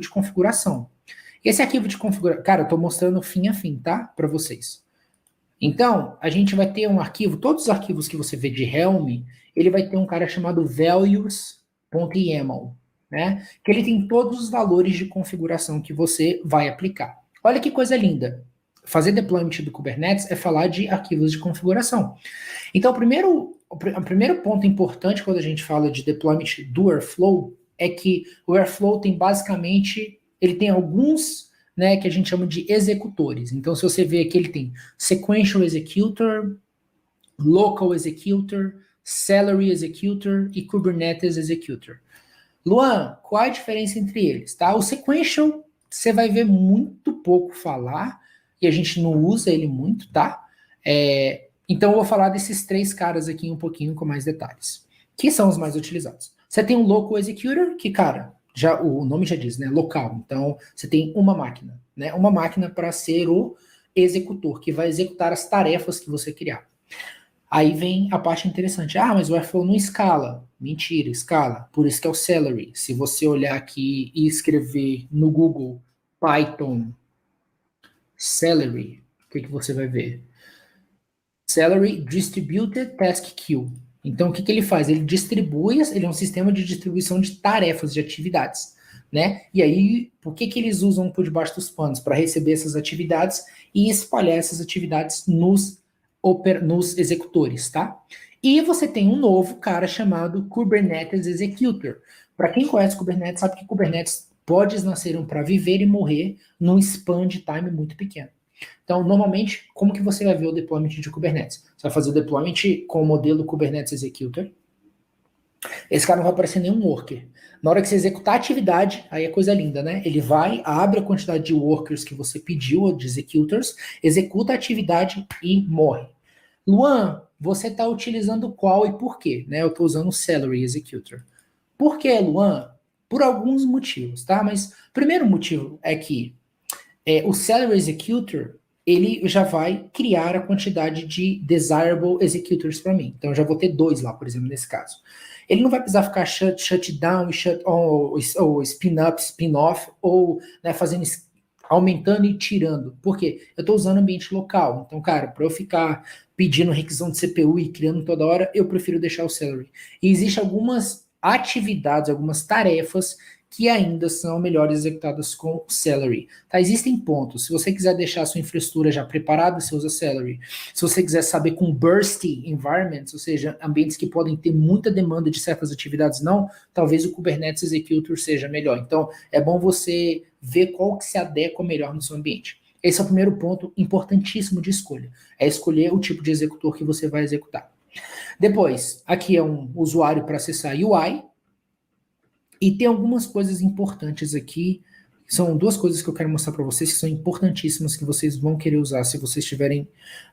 de configuração. Esse arquivo de configuração, cara, eu estou mostrando fim a fim, tá? Para vocês. Então, a gente vai ter um arquivo, todos os arquivos que você vê de Helm, ele vai ter um cara chamado values.yaml, né? Que ele tem todos os valores de configuração que você vai aplicar. Olha que coisa linda. Fazer deployment do Kubernetes é falar de arquivos de configuração. Então, o primeiro ponto importante quando a gente fala de deployment do Airflow é que o Airflow tem basicamente, ele tem alguns, né, que a gente chama de executores. Então, se você ver aqui, ele tem Sequential Executor, Local Executor, Celery Executor e Kubernetes Executor. Luan, qual a diferença entre eles? Tá? O Sequential, você vai ver muito pouco falar, e a gente não usa ele muito, tá? Então, eu vou falar desses três caras aqui um pouquinho com mais detalhes, que são os mais utilizados. Você tem um Local Executor, que, cara, o nome já diz, né? Local. Então, você tem uma máquina, né? Uma máquina para ser o executor, que vai executar as tarefas que você criar. Aí vem a parte interessante. Ah, mas o Airflow não escala. Mentira, escala. Por isso que é o Celery. Se você olhar aqui e escrever no Google Python Celery, o que você vai ver? Celery Distributed Task Queue. Então, o que ele faz? Ele distribui, ele é um sistema de distribuição de tarefas, de atividades, né? E aí, por que eles usam por debaixo dos panos? Para receber essas atividades e espalhar essas atividades nos executores, tá? E você tem um novo cara chamado Kubernetes Executor. Para quem conhece Kubernetes, sabe que Kubernetes pods nasceram para viver e morrer num span de time muito pequeno. Então, normalmente, como que você vai ver o deployment de Kubernetes? Você vai fazer o deployment com o modelo Kubernetes Executor. Esse cara não vai aparecer nenhum worker. Na hora que você executar a atividade, aí é coisa linda, né? Ele vai, abre a quantidade de workers que você pediu, de executors, executa a atividade e morre. Luan, você está utilizando qual e por quê? Né? Eu estou usando o Celery Executor. Por que, Luan? Por alguns motivos, tá? Mas o primeiro motivo é que o Celery Executor, ele já vai criar a quantidade de desirable executors para mim. Então, eu já vou ter 2 lá, por exemplo, nesse caso. Ele não vai precisar ficar shutdown, ou spin-up, spin-off, ou né, aumentando e tirando. Por quê? Eu estou usando ambiente local. Então, cara, para eu ficar pedindo requisição de CPU e criando toda hora, eu prefiro deixar o Celery. E existem algumas atividades, algumas tarefas que ainda são melhores executadas com o Celery. Tá? Existem pontos. Se você quiser deixar a sua infraestrutura já preparada, você usa Celery. Se você quiser saber com bursty environments, ou seja, ambientes que podem ter muita demanda de certas atividades, não, talvez o Kubernetes Executor seja melhor. Então, é bom você ver qual que se adequa melhor no seu ambiente. Esse é o primeiro ponto importantíssimo de escolha. É escolher o tipo de executor que você vai executar. Depois, aqui é um usuário para acessar UI, e tem algumas coisas importantes aqui, são 2 coisas que eu quero mostrar para vocês que são importantíssimas, que vocês vão querer usar se vocês estiverem